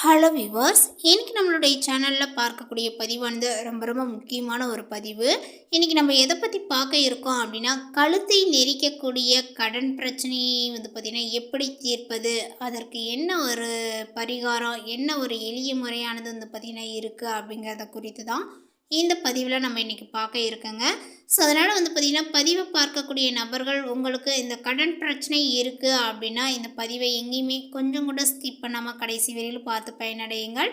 Hello viewers, இன்றைக்கி நம்மளுடைய சேனலில் பார்க்கக்கூடிய பதிவானது ரொம்ப ரொம்ப முக்கியமான ஒரு பதிவு. இன்றைக்கி நம்ம எதை பற்றி பார்க்க இருக்கோம் அப்படின்னா, கழுத்தை நெரிக்கக்கூடிய கடன் பிரச்சனையை பார்த்திங்கன்னா எப்படி தீர்ப்பது, அதற்கு என்ன ஒரு பரிகாரம், என்ன ஒரு எளிய முறையானது பார்த்திங்கன்னா இருக்குது அப்படிங்கிறத குறித்து தான் இந்த பதிவில் நம்ம இன்றைக்கி பார்க்க இருக்கோங்க. ஸோ அதனால் பார்த்திங்கன்னா பதிவை பார்க்கக்கூடிய நபர்கள் உங்களுக்கு இந்த கடன் பிரச்சனை இருக்குது அப்படின்னா இந்த பதிவை எங்கேயுமே கொஞ்சம் கூட ஸ்கிப் பண்ணாமல் கடைசி வரையில் பார்த்து பயனடையுங்கள்.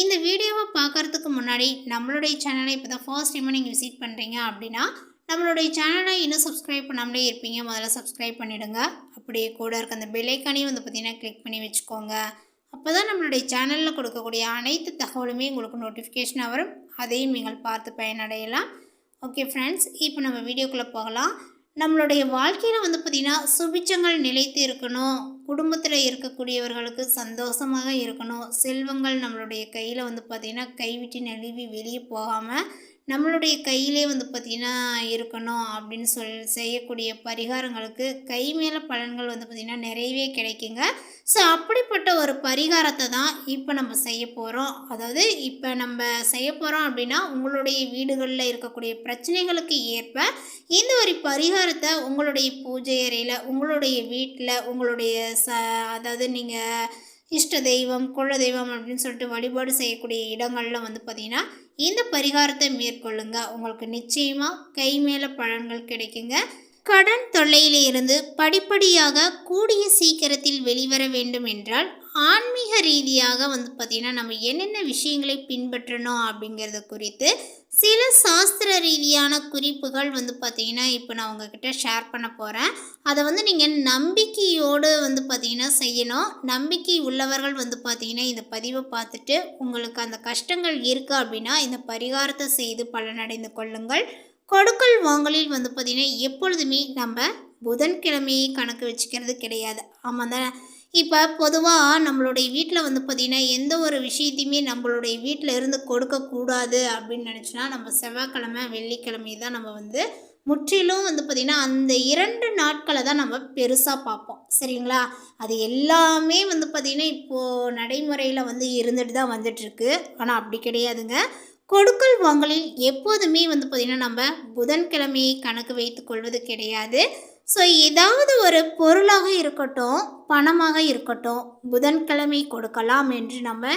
இந்த வீடியோவை பார்க்குறதுக்கு முன்னாடி நம்மளுடைய சேனலை இப்போ தான் ஃபர்ஸ்ட் டைமாக நீங்கள் விசிட் பண்ணுறீங்க அப்படின்னா நம்மளுடைய சேனலை இன்னும் சப்ஸ்கிரைப் பண்ணாமலே இருப்பீங்க, முதல்ல சப்ஸ்கிரைப் பண்ணிவிடுங்க. அப்படியே கூட இருக்க அந்த பெல் ஐக்கானையும் பார்த்திங்கன்னா கிளிக் பண்ணி வச்சுக்கோங்க. அப்போ தான் நம்மளுடைய சேனலில் கொடுக்கக்கூடிய அனைத்து தகவலுமே உங்களுக்கு நோட்டிஃபிகேஷனாக வரும், அதையும் நீங்கள் பார்த்து பயனடையலாம். ஓகே ஃப்ரெண்ட்ஸ், இப்போ நம்ம வீடியோக்குள்ளே போகலாம். நம்மளுடைய வாழ்க்கையில் பார்த்திங்கன்னா சுபிச்சங்கள் நிலைத்து இருக்கணும், குடும்பத்தில் இருக்கக்கூடியவர்களுக்கு சந்தோஷமாக இருக்கணும், செல்வங்கள் நம்மளுடைய கையில் பார்த்திங்கன்னா கைவிட்டு நழுவி வெளியே போகாமல் நம்மளுடைய கையிலே பார்த்திங்கன்னா இருக்கணும் அப்படின்னு செய்யக்கூடிய பரிகாரங்களுக்கு கை மேலே பலன்கள் பார்த்திங்கன்னா நிறையவே கிடைக்குங்க. ஸோ அப்படிப்பட்ட ஒரு பரிகாரத்தை தான் இப்போ நம்ம செய்ய போகிறோம். அதாவது இப்போ நம்ம செய்ய போகிறோம் அப்படின்னா உங்களுடைய வீடுகளில் இருக்கக்கூடிய பிரச்சனைகளுக்கு ஏற்ப இந்த ஒரு பரிகாரத்தை உங்களுடைய பூஜை அறையில், உங்களுடைய வீட்டில், உங்களுடைய அதாவது நீங்கள் இஷ்ட தெய்வம், குல தெய்வம் அப்படின்னு சொல்லிட்டு வழிபாடு செய்யக்கூடிய இடங்களில் பார்த்திங்கன்னா இந்த பரிகாரத்தை மேற்கொள்ளுங்க. உங்களுக்கு நிச்சயமாக கை மேலே பலன்கள் கிடைக்குங்க. கடன் தொல்லையில் இருந்து படிப்படியாக கூடிய சீக்கிரத்தில் வெளிவர வேண்டும் என்றால் ஆன்மீக ரீதியாக பார்த்திங்கன்னா நம்ம என்னென்ன விஷயங்களை பின்பற்றணும் அப்படிங்கிறத குறித்து சில சாஸ்திர ரீதியான குறிப்புகள் பார்த்திங்கன்னா இப்போ நான் உங்ககிட்ட ஷேர் பண்ண போகிறேன். அதை நீங்கள் நம்பிக்கையோடு பார்த்திங்கன்னா செய்யணும். நம்பிக்கை உள்ளவர்கள் பார்த்திங்கன்னா இந்த பதிவை பார்த்துட்டு உங்களுக்கு அந்த கஷ்டங்கள் இருக்குது அப்படின்னா இந்த பரிகாரத்தை செய்து பலனடைந்து கொள்ளுங்கள். கொடுக்கல் வாங்கலில் பார்த்திங்கன்னா எப்பொழுதுமே நம்ம புதன்கிழமையை கணக்கு வச்சுக்கிறது கிடையாது. ஆமாம் தானே? இப்போ பொதுவாக நம்மளுடைய வீட்டில் பார்த்திங்கன்னா எந்த ஒரு விஷயத்தையுமே நம்மளுடைய வீட்டில் இருந்து கொடுக்கக்கூடாது அப்படின்னு நினச்சினா நம்ம செவ்வாய்க்கிழமை, வெள்ளிக்கிழமை தான் நம்ம முற்றிலும் பார்த்திங்கன்னா அந்த 2 நாட்களை தான் நம்ம பெருசாக பார்ப்போம். சரிங்களா? அது எல்லாமே பார்த்திங்கன்னா இப்போது நடைமுறையில் இருந்துட்டு தான் வந்துட்டுருக்கு. ஆனால் அப்படி கிடையாதுங்க. கொடுக்கல் வாங்கலில் எப்போதுமே பார்த்திங்கன்னா நம்ம புதன்கிழமையை கணக்கு வைத்து கொள்வது கிடையாது. ஸோ ஏதாவது ஒரு பொருளாக இருக்கட்டும், பணமாக இருக்கட்டும், புதன்கிழமை கொடுக்கலாம் என்று நம்ம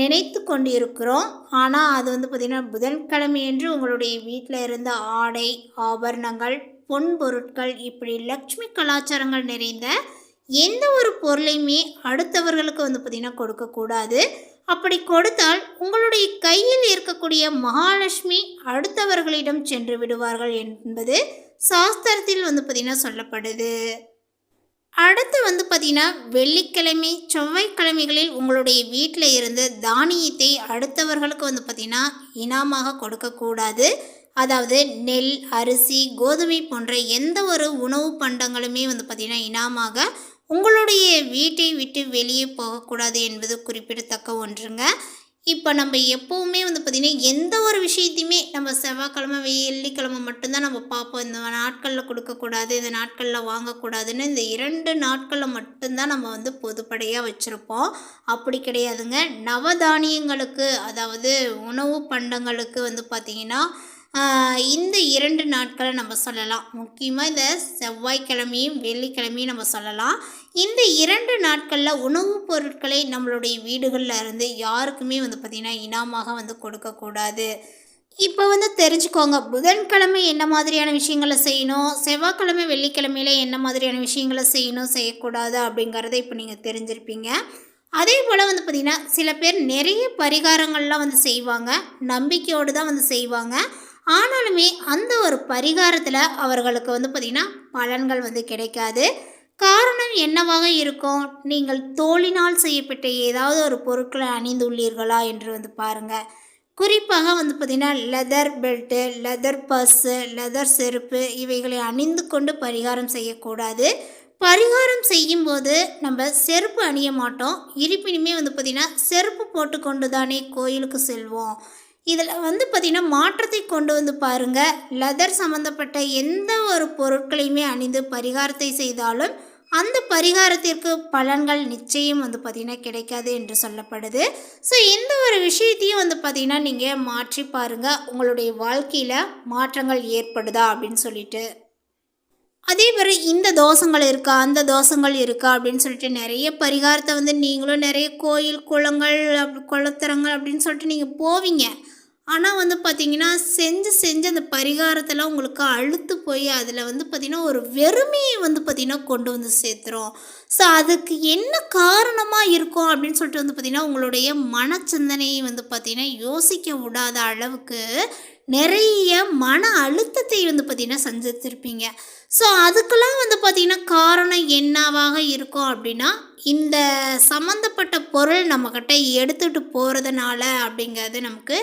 நினைத்து கொண்டு இருக்கிறோம். ஆனால் அது பார்த்திங்கன்னா புதன்கிழமை என்று உங்களுடைய வீட்டில் இருந்த ஆடை, ஆபரணங்கள், பொன் பொருட்கள், இப்படி லக்ஷ்மி கலாச்சாரங்கள் நிறைந்த எந்த ஒரு பொருளையுமே அடுத்தவர்களுக்கு பார்த்திங்கன்னா கொடுக்கக்கூடாது. அப்படி கொடுத்தால் உங்களுடைய கையில் இருக்கக்கூடிய மகாலட்சுமி அடுத்தவர்களிடம் சென்று விடுவார்கள் என்பது சாஸ்திரத்தில் பார்த்திங்கன்னா சொல்லப்படுது. அடுத்து பார்த்திங்கன்னா வெள்ளிக்கிழமை, செவ்வாய்க்கிழமைகளில் உங்களுடைய வீட்டில் இருந்து தானியத்தை அடுத்தவர்களுக்கு பார்த்திங்கன்னா இனாமாக கொடுக்கக்கூடாது. அதாவது நெல், அரிசி, கோதுமை போன்ற எந்த ஒரு உணவு பண்டங்களுமே பார்த்திங்கன்னா இனாமாக உங்களுடைய வீட்டை விட்டு வெளியே போகக்கூடாது என்பது குறிப்பிடத்தக்க ஒன்றுங்க. இப்போ நம்ம எப்போவுமே பார்த்திங்கன்னா எந்த ஒரு விஷயத்தையுமே நம்ம செவ்வாய்க்கிழமை, வெள்ளிக்கிழமை மட்டும்தான் நம்ம பார்ப்போம். இந்த நாட்களில் கொடுக்கக்கூடாது, இந்த நாட்களில் வாங்கக்கூடாதுன்னு இந்த 2 நாட்களில் மட்டும்தான் நம்ம பொதுப்படையாக வச்சுருப்போம். அப்படி கிடையாதுங்க. நவதானியங்களுக்கு, அதாவது உணவு பண்டங்களுக்கு பார்த்திங்கன்னா இந்த 2 நாட்களை நம்ம சொல்லலாம். முக்கியமாக இந்த செவ்வாய்க்கிழமையும் வெள்ளிக்கிழமையும் நம்ம சொல்லலாம். இந்த 2 நாட்களில் உணவுப் பொருட்களை நம்மளுடைய வீடுகளில் இருந்து யாருக்குமே பார்த்திங்கன்னா இனாமாக கொடுக்கக்கூடாது. இப்போ தெரிஞ்சுக்கோங்க, புதன்கிழமை என்ன மாதிரியான விஷயங்களை செய்யணும், செவ்வாய்க்கிழமை, வெள்ளிக்கிழமையில என்ன மாதிரியான விஷயங்களை செய்யணும், செய்யக்கூடாது அப்படிங்கிறத இப்போ நீங்கள் தெரிஞ்சிருப்பீங்க. அதே போல் பார்த்திங்கன்னா சில பேர் நிறைய பரிகாரங்கள்லாம் செய்வாங்க, நம்பிக்கையோடு தான் செய்வாங்க. ஆனாலுமே அந்த ஒரு பரிகாரத்தில் அவர்களுக்கு பார்த்திங்கன்னா பலன்கள் கிடைக்காது. காரணம் என்னவாக இருக்கும்? நீங்கள் தோலினால் செய்யப்பட்ட ஏதாவது ஒரு பொருட்களை அணிந்துள்ளீர்களா என்று பாருங்கள். குறிப்பாக பார்த்திங்கன்னா leather belt, leather purse, leather செருப்பு இவைகளை அணிந்து கொண்டு பரிகாரம் செய்யக்கூடாது. பரிகாரம் செய்யும்போது நம்ம செருப்பு அணிய மாட்டோம். இருப்பினுமே பார்த்திங்கன்னா செருப்பு போட்டு கொண்டு தானே கோயிலுக்கு செல்வோம். இதில் பார்த்திங்கன்னா மாற்றத்தை கொண்டு பாருங்கள். லெதர் சம்மந்தப்பட்ட எந்த ஒரு பொருட்களையுமே அணிந்து பரிகாரத்தை செய்தாலும் அந்த பரிகாரத்திற்கு பலன்கள் நிச்சயம் வந்து பார்த்திங்கன்னா கிடைக்காது என்று சொல்லப்படுது. ஸோ இந்த ஒரு விஷயத்தையும் வந்து பார்த்திங்கன்னா நீங்கள் மாற்றி பாருங்கள், உங்களுடைய வாழ்க்கையில் மாற்றங்கள் ஏற்படுதா அப்படின்னு சொல்லிட்டு. அதே மாதிரி இந்த தோஷங்கள் இருக்கா, அந்த தோஷங்கள் இருக்கா அப்படின்னு சொல்லிட்டு நிறைய பரிகாரத்தை வந்து நீங்களும் நிறைய கோயில், குளங்கள், குளத்தரங்கள் அப்படின்னு சொல்லிட்டு நீங்கள் போவீங்க. ஆனால் வந்து பார்த்தீங்கன்னா, செஞ்சு செஞ்சு அந்த பரிகாரத்தெல்லாம் உங்களுக்கு அலுத்து போய் அதில் வந்து பார்த்திங்கன்னா, ஒரு வெறுமையை வந்து பார்த்திங்கன்னா கொண்டு வந்து சேர்த்துரும். ஸோ அதுக்கு என்ன காரணமாக இருக்கும் அப்படின்னு சொல்லிட்டு வந்து பார்த்திங்கன்னா, உங்களுடைய மனச்சிந்தனையை வந்து பார்த்திங்கன்னா யோசிக்க விடாத அளவுக்கு நிறைய மன அழுத்தத்தை வந்து பார்த்திங்கன்னா சந்தித்திருப்பீங்க. ஸோ அதுக்கெல்லாம் வந்து பார்த்திங்கன்னா காரணம் என்னவாக இருக்கும் அப்படின்னா, இந்த சம்மந்தப்பட்ட பொருள் நம்மக்கிட்ட எடுத்துகிட்டு போகிறதுனால அப்படிங்கிறது நமக்கு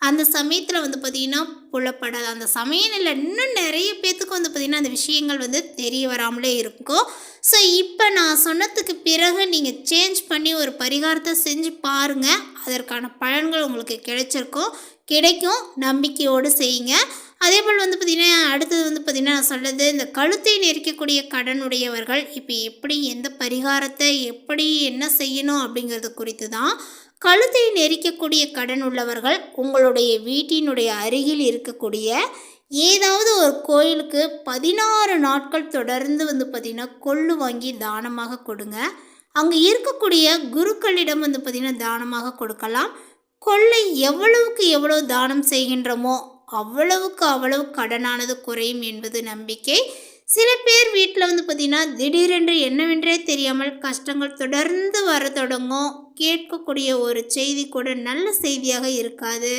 அந்த சமயத்தில் வந்து பார்த்திங்கன்னா புலப்படாது. அந்த சமயம் இல்லை, இன்னும் நிறைய பேர்த்துக்கு வந்து பார்த்திங்கன்னா அந்த விஷயங்கள் வந்து தெரிய வராமலே இருக்கும். ஸோ இப்போ நான் சொன்னதுக்கு பிறகு நீங்கள் சேஞ்ச் பண்ணி ஒரு பரிகாரத்தை செஞ்சு பாருங்கள், அதற்கான பலன்கள் உங்களுக்கு கிடைக்கும். நம்பிக்கையோடு செய்யுங்க. அதே போல் வந்து பார்த்திங்கன்னா அடுத்தது வந்து பார்த்திங்கன்னா நான் சொல்கிறது, இந்த கழுத்தை நெரிக்கக்கூடிய கடனுடையவர்கள் இப்போ எப்படி எந்த பரிகாரத்தை எப்படி என்ன செய்யணும் அப்படிங்கிறது குறித்து தான். கழுத்தை நெரிக்கக்கூடிய கடன் உள்ளவர்கள் உங்களுடைய வீட்டினுடைய அருகில் இருக்கக்கூடிய ஏதாவது ஒரு கோயிலுக்கு 16 நாட்கள் தொடர்ந்து வந்து பார்த்திங்கன்னா கொள்ளு வாங்கி தானமாக கொடுங்க. அங்கே இருக்கக்கூடிய குருக்களிடம் வந்து பார்த்திங்கன்னா தானமாக கொடுக்கலாம். கொள்ளை எவ்வளவுக்கு எவ்வளவு தானம் செய்கின்றோமோ அவ்வளவுக்கு அவ்வளவு கடனானது குறையும் என்பது நம்பிக்கை. சில பேர் வீட்டில் வந்து பார்த்திங்கன்னா திடீரென்று என்னவென்றே தெரியாமல் கஷ்டங்கள் தொடர்ந்து வர தொடங்கும். கேட்கக்கூடிய ஒரு செய்தி கூட நல்ல செய்தியாக இருக்காது.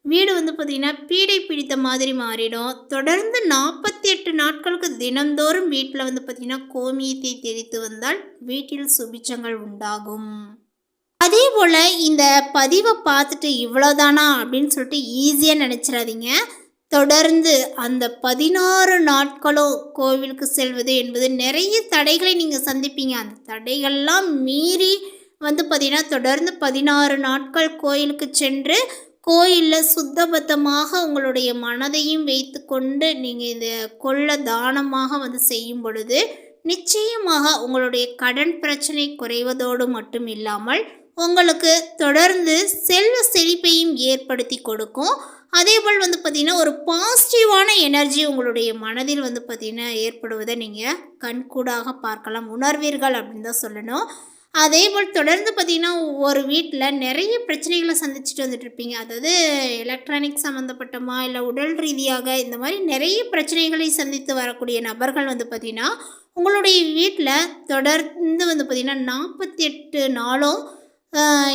வீடு வந்து பார்த்திங்கன்னா பீடை பிடித்த மாதிரி மாறிடும். தொடர்ந்து 48 நாட்களுக்கு தினந்தோறும் வீட்டில் வந்து பார்த்திங்கன்னா கோமியத்தை தெளித்து வந்தால் வீட்டில் சுபிச்சங்கள் உண்டாகும். அதே போல் இந்த பதிவை பார்த்துட்டு இவ்வளோதானா அப்படின்னு சொல்லிட்டு ஈஸியாக நினச்சிடாதீங்க. தொடர்ந்து அந்த 16 நாட்களும் கோவிலுக்கு செல்வது என்பது நிறைய தடைகளை நீங்கள் சந்திப்பீங்க. அந்த தடைகள்லாம் மீறி வந்து பார்த்திங்கன்னா தொடர்ந்து 16 நாட்கள் கோயிலுக்கு சென்று கோயிலில் சுத்தபத்தமாக உங்களுடைய மனதையும் வைத்து கொண்டு நீங்கள் இந்த கொள்ள தானமாக வந்து செய்யும் பொழுது நிச்சயமாக உங்களுடைய கடன் பிரச்சனை குறைவதோடு மட்டும் இல்லாமல் உங்களுக்கு தொடர்ந்து செல்வ செழிப்பையும் ஏற்படுத்தி கொடுக்கும். அதேபோல் வந்து பார்த்திங்கன்னா ஒரு பாசிட்டிவான எனர்ஜி உங்களுடைய மனதில் வந்து பார்த்திங்கன்னா ஏற்படுவதை நீங்கள் கண்கூடாக பார்க்கலாம், உணர்வீர்கள் அப்படின்னு தான் சொல்லணும். அதேபோல் தொடர்ந்து பார்த்திங்கன்னா ஒரு வீட்டில் நிறைய பிரச்சனைகளை சந்திச்சுட்டு வந்துட்டுருப்பீங்க. அதாவது எலக்ட்ரானிக் சம்மந்தப்பட்டமா இல்லை உடல் ரீதியாக இந்த மாதிரி நிறைய பிரச்சனைகளை சந்தித்து வரக்கூடிய நபர்கள் வந்து பார்த்திங்கன்னா உங்களுடைய வீட்டில் தொடர்ந்து வந்து பார்த்திங்கன்னா 48 நாளும்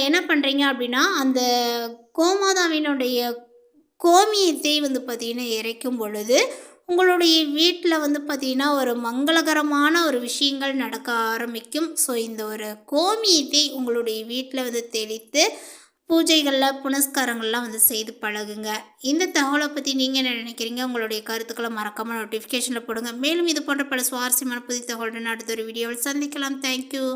என்ன பண்ணுறீங்க அப்படின்னா அந்த கோமாதாவினுடைய கோமியத்தை வந்து பார்த்திங்கன்னா இறைக்கும் பொழுது உங்களுடைய வீட்டில் வந்து பார்த்திங்கன்னா ஒரு மங்களகரமான ஒரு விஷயங்கள் நடக்க ஆரம்பிக்கும். ஸோ இந்த ஒரு கோமியத்தை உங்களுடைய வீட்டில் வந்து தெளித்து பூஜைகளில் புனஸ்காரங்கள்லாம் வந்து செய்து பழகுங்க. இந்த தகவலை பற்றி நீங்கள் என்ன நினைக்கிறீங்க? உங்களுடைய கருத்துக்களை மறக்காமல் நோட்டிஃபிகேஷனில் போடுங்க. மேலும் இது போன்ற பல சுவாரஸ்யமான புதிய தகவலுடன் அடுத்த ஒரு வீடியோவில் சந்திக்கலாம். தேங்க்யூ.